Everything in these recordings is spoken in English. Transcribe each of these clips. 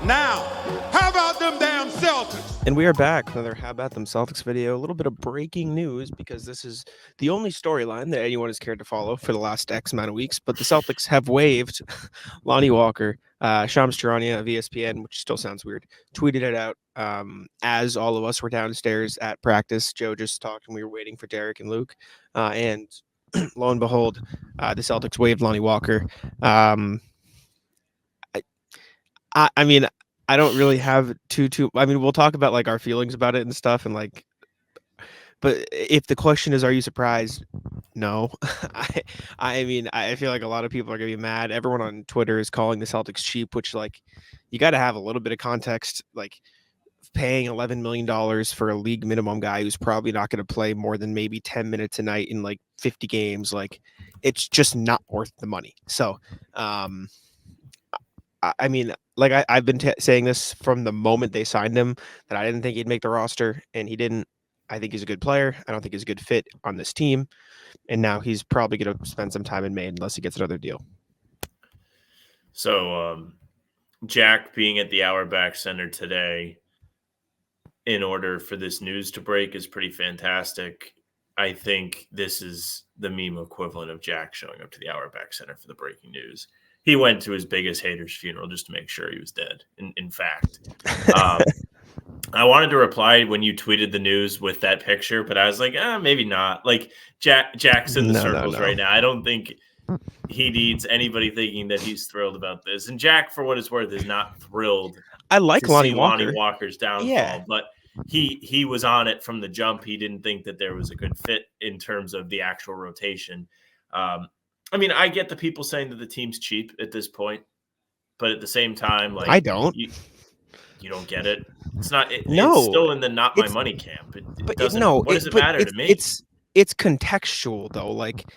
Now, how about them damn Celtics? And we are back. Another How About Them Celtics video. A little bit of breaking news because this is the only storyline that anyone has cared to follow for the last X amount of weeks. But the Celtics have waived Lonnie Walker. Shams Charania of ESPN, which still sounds weird, tweeted it out as all of us were downstairs at practice. Joe just talked and we were waiting for Derek and Luke. And lo and behold, the Celtics waived Lonnie Walker. I mean, I don't really have too. I mean, we'll talk about like our feelings about it and stuff, and like. But if the question is, are you surprised? No. I mean, I feel like a lot of people are gonna be mad. Everyone on Twitter is calling the Celtics cheap, which like you got to have a little bit of context. Like paying $11 million for a league minimum guy who's probably not going to play more than maybe 10 minutes a night in like 50 games, like it's just not worth the money. So, I mean, like I've been saying this from the moment they signed him that I didn't think he'd make the roster, and he didn't. I think he's a good player. I don't think he's a good fit on this team, and now he's probably going to spend some time in Maine unless he gets another deal. So, Jack being at the Auerbach Center today in order for this news to break is pretty fantastic. I think this is the meme equivalent of Jack showing up to the Auerbach Center for the breaking news. He went to his biggest hater's funeral just to make sure he was dead. In fact, I wanted to reply when you tweeted the news with that picture, but I was like, maybe not. Like Jack's in the circles right now. I don't think he needs anybody thinking that he's thrilled about this. And Jack, for what it's worth, is not thrilled. I like Lonnie Walker. Lonnie Walker's downfall, but he was on it from the jump. He didn't think that there was a good fit in terms of the actual rotation. I mean, I get the people saying that the team's cheap at this point, but at the same time, like I don't. You don't get it. It's not. It's still in the not my money camp. What does it matter to me? It's contextual though. Like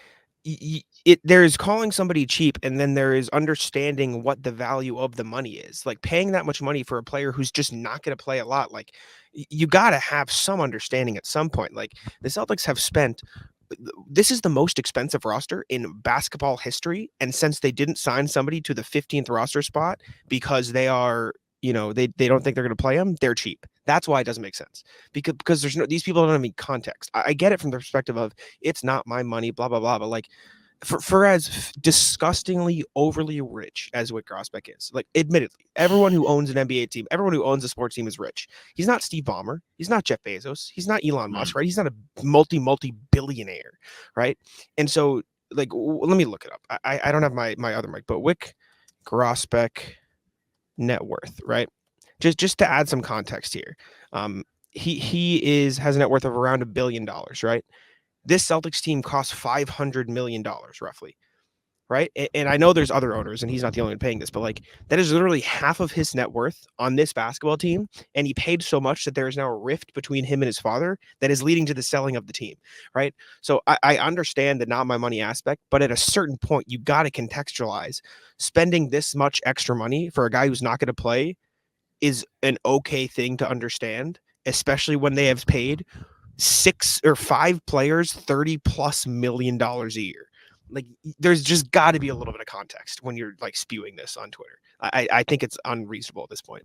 there is calling somebody cheap, and then there is understanding what the value of the money is. Like paying that much money for a player who's just not going to play a lot. Like you got to have some understanding at some point. Like the Celtics have spent. This is the most expensive roster in basketball history, and since they didn't sign somebody to the 15th roster spot because they are, they don't think they're going to play them, they're cheap. That's why it doesn't make sense, because there's these people don't have any context. I get it from the perspective of it's not my money, blah blah blah, but like for as disgustingly overly rich as Wick Grosbeck is, like admittedly, everyone who owns an NBA team, everyone who owns a sports team is rich. He's not Steve Ballmer. He's not Jeff Bezos. He's not Elon Musk, right? He's not a multi-billionaire, right? And so, like, let me look it up. I don't have my other mic, but Wick Grosbeck net worth, right? Just to add some context here, he has a net worth of around $1 billion, right? This Celtics team costs $500 million roughly, right? And I know there's other owners, and he's not the only one paying this, but like that is literally half of his net worth on this basketball team, and he paid so much that there is now a rift between him and his father that is leading to the selling of the team, right? So I understand the not my money aspect, but at a certain point, you got to contextualize spending this much extra money for a guy who's not going to play is an okay thing to understand, especially when they have paid 6 or 5 players $30+ million a year. Like there's just got to be a little bit of context when you're like spewing this on Twitter. I think it's unreasonable at this point.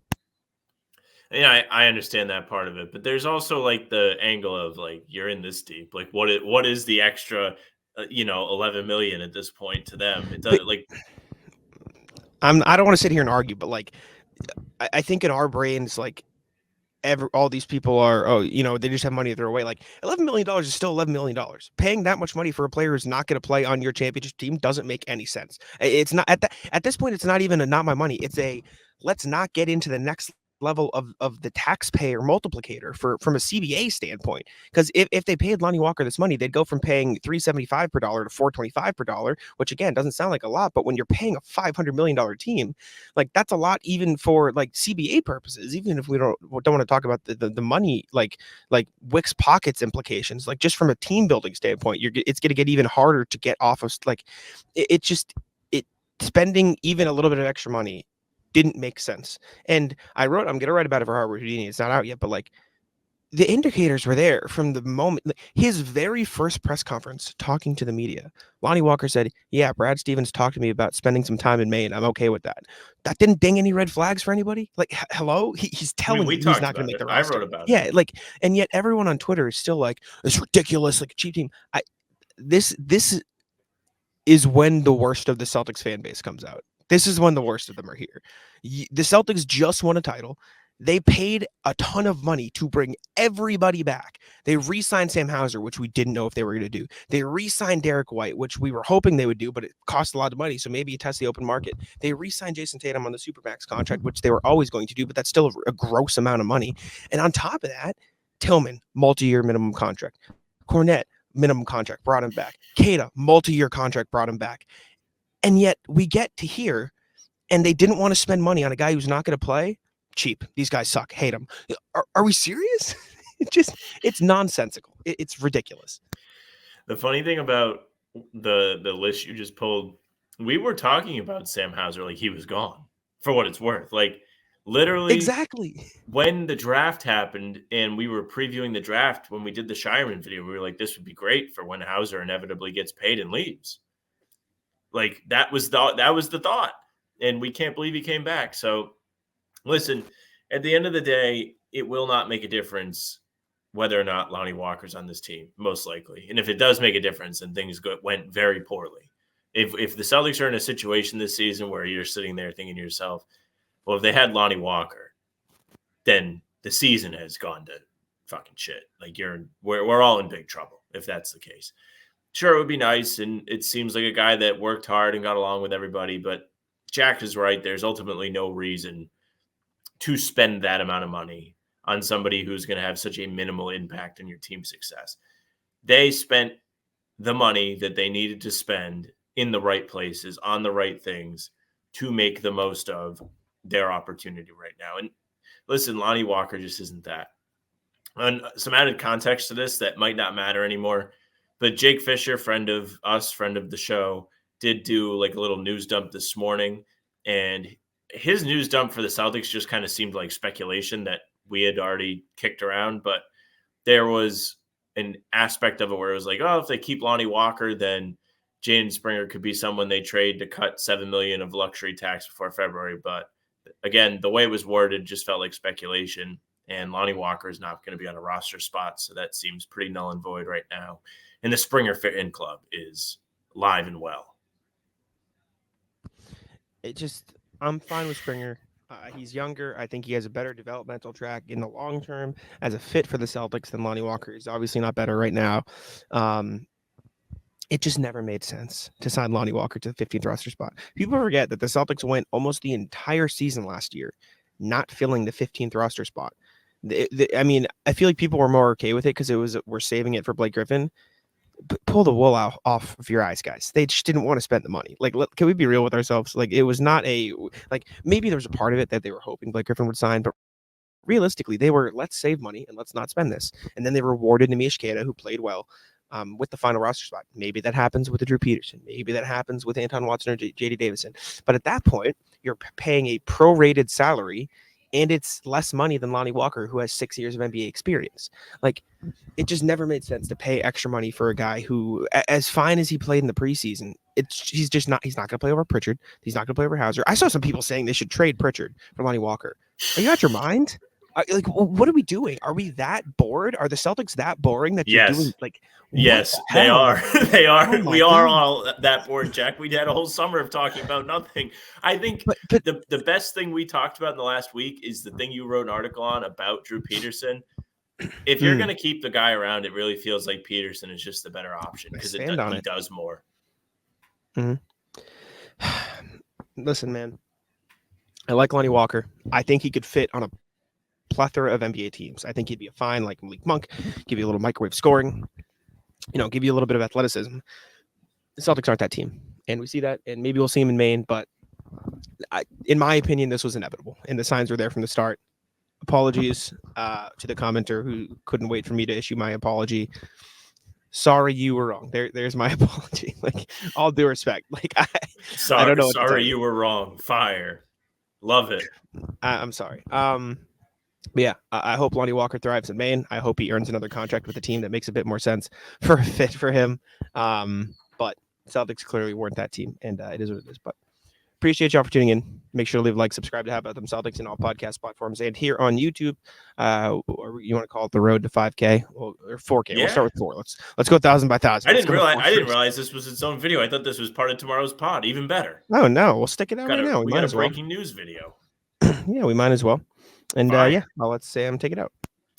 Yeah, I understand that part of it, but there's also like the angle of like you're in this deep. Like what is the extra, 11 million at this point to them? It does like. I don't want to sit here and argue, but like I think in our brains, like all these people are, they just have money to throw away. Like $11 million is still $11 million. Paying that much money for a player who's not going to play on your championship team doesn't make any sense. It's not at this point. It's not even a not my money. It's a let's not get into the next level of the taxpayer multiplicator from a CBA standpoint. Because if they paid Lonnie Walker this money, they'd go from paying $375 per dollar to $425 per dollar, which again doesn't sound like a lot, but when you're paying a $500 million team, like that's a lot even for like CBA purposes. Even if we don't want to talk about the money, like Wick's pockets implications, like just from a team building standpoint, it's going to get even harder to get off of like it spending even a little bit of extra money didn't make sense. And I'm going to write about it for Harvard Houdini. It's not out yet, but like the indicators were there from the moment. His very first press conference talking to the media, Lonnie Walker said, yeah, Brad Stevens talked to me about spending some time in Maine. I'm okay with that. That didn't ding any red flags for anybody. Like, hello? He's I mean, telling we you he's talked not going about to make it. the I roster. wrote about Yeah, it. like, and yet everyone on Twitter is still like, it's ridiculous, like a cheap team. This is when the worst of the Celtics fan base comes out. This is when the worst of them are here. The Celtics just won a title. They paid a ton of money to bring everybody back. They re-signed Sam Hauser, which we didn't know if they were going to do. They re-signed Derek White, which we were hoping they would do, but it cost a lot of money, so maybe you test the open market. They re-signed Jason Tatum on the Supermax contract, which they were always going to do, but that's still a gross amount of money. And on top of that, Tillman, multi-year minimum contract. Cornette, minimum contract, brought him back. Keita, multi-year contract, brought him back. And yet we get to here, and they didn't want to spend money on a guy who's not going to play. Cheap. These guys suck. Hate them. Are we serious? It's nonsensical. It's ridiculous. The funny thing about the list you just pulled, we were talking about Sam Hauser like he was gone, for what it's worth. Like, literally, Exactly. when the draft happened and we were previewing the draft, when we did the Shireman video, we were like, this would be great for when Hauser inevitably gets paid and leaves. Like, that was the thought. And we can't believe he came back. So, listen, at the end of the day, it will not make a difference whether or not Lonnie Walker's on this team, most likely. And if it does make a difference, then things went very poorly. If the Celtics are in a situation this season where you're sitting there thinking to yourself, well, if they had Lonnie Walker, then the season has gone to fucking shit. Like, we're all in big trouble if that's the case. Sure, it would be nice, and it seems like a guy that worked hard and got along with everybody, but Jack is right. There's ultimately no reason to spend that amount of money on somebody who's going to have such a minimal impact on your team's success. They spent the money that they needed to spend in the right places, on the right things, to make the most of their opportunity right now. And listen, Lonnie Walker just isn't that. And some added context to this that might not matter anymore, but Jake Fisher, friend of us, friend of the show, did do like a little news dump this morning, and his news dump for the Celtics just kind of seemed like speculation that we had already kicked around, but there was an aspect of it where it was like, oh, if they keep Lonnie Walker, then Jaden Springer could be someone they trade to cut $7 million of luxury tax before February. But again, the way it was worded just felt like speculation, and Lonnie Walker is not going to be on a roster spot, so that seems pretty null and void right now. And the Springer Fit-In Club is live and well. I'm fine with Springer. He's younger. I think he has a better developmental track in the long term as a fit for the Celtics than Lonnie Walker. He's obviously not better right now. It just never made sense to sign Lonnie Walker to the 15th roster spot. People forget that the Celtics went almost the entire season last year not filling the 15th roster spot. I mean, I feel like people were more okay with it because we're saving it for Blake Griffin. Pull the wool off of your eyes, guys. They just didn't want to spend the money. Like, can we be real with ourselves? Like, it was not maybe there was a part of it that they were hoping Blake Griffin would sign, but realistically, they were, let's save money and let's not spend this. And then they rewarded Nemish Keita, who played well, with the final roster spot. Maybe that happens with Drew Peterson. Maybe that happens with Anton Watson or J.D. Davison. But at that point, you're paying a prorated salary, and it's less money than Lonnie Walker, who has 6 years of NBA experience. Like, it just never made sense to pay extra money for a guy who, as fine as he played in the preseason, he's not going to play over Pritchard. He's not going to play over Hauser. I saw some people saying they should trade Pritchard for Lonnie Walker. Are you out your mind? Like, what are we doing? Are we that bored? Are the Celtics that boring that you're doing? Like, yes, they are. They are. Oh we are God. all that bored, Jack. We had a whole summer of talking about nothing. I think but the best thing we talked about in the last week is the thing you wrote an article on about Drew Peterson. If you're going to keep the guy around, it really feels like Peterson is just the better option because he does more. Mm-hmm. Listen, man, I like Lonnie Walker. I think he could fit on a plethora of NBA teams. I think he'd be a fine, like Malik Monk, give you a little microwave scoring, give you a little bit of athleticism. The Celtics aren't that team, and we see that, and maybe we'll see him in Maine, but in my opinion, this was inevitable, and the signs were there from the start. Apologies to the commenter who couldn't wait for me to issue my apology. Sorry, you were wrong. There's my apology. Like, all due respect. Like, I don't know. Sorry, you were wrong. Fire. Love it. I'm sorry. But yeah, I hope Lonnie Walker thrives in Maine. I hope he earns another contract with a team that makes a bit more sense for a fit for him. But Celtics clearly weren't that team, and it is what it is. But appreciate y'all for tuning in. Make sure to leave a like, subscribe to How About Them Celtics in all podcast platforms and here on YouTube. Or you want to call it the road to 5K or 4K? Yeah. We'll start with 4. Let's go 1,000 by 1,000. I didn't realize this was its own video. I thought this was part of tomorrow's pod. Even better. Oh no, we'll stick it out Got right now. we might got a as well. breaking news video. Yeah, we might as well. And Fine. I'll let Sam take it out.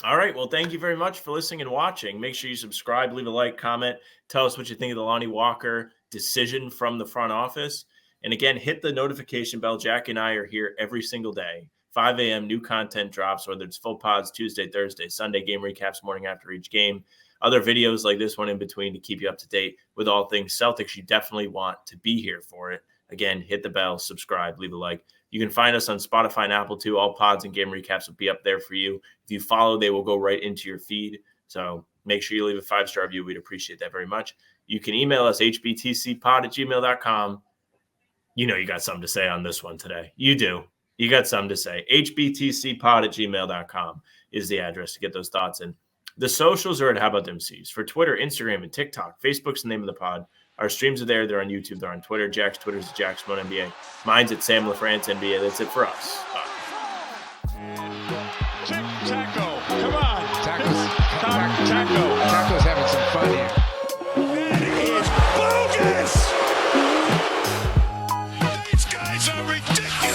All right. Well, thank you very much for listening and watching. Make sure you subscribe, leave a like, comment, tell us what you think of the Lonnie Walker decision from the front office. And again, hit the notification bell. Jack and I are here every single day. 5 a.m. new content drops, whether it's full pods Tuesday, Thursday, Sunday game recaps morning after each game. Other videos like this one in between to keep you up to date with all things Celtics. You definitely want to be here for it. Again, hit the bell, subscribe, leave a like. You can find us on Spotify and Apple too. All pods and game recaps will be up there for you. If you follow, they will go right into your feed. So make sure you leave a 5-star review. We'd appreciate that very much. You can email us, hbtcpod@gmail.com. You know you got something to say on this one today. You do. You got something to say. hbtcpod@gmail.com is the address to get those thoughts in. The socials are at How About Them C's for Twitter, Instagram, and TikTok. Facebook's the name of the pod. Our streams are there. They're on YouTube. They're on Twitter. Jack's Twitter is Jack Simone NBA. Mine's at Sam LaFrance NBA. That's it for us. Bye. Taco, come on. Taco's having some fun here. That is bogus. These guys are ridiculous.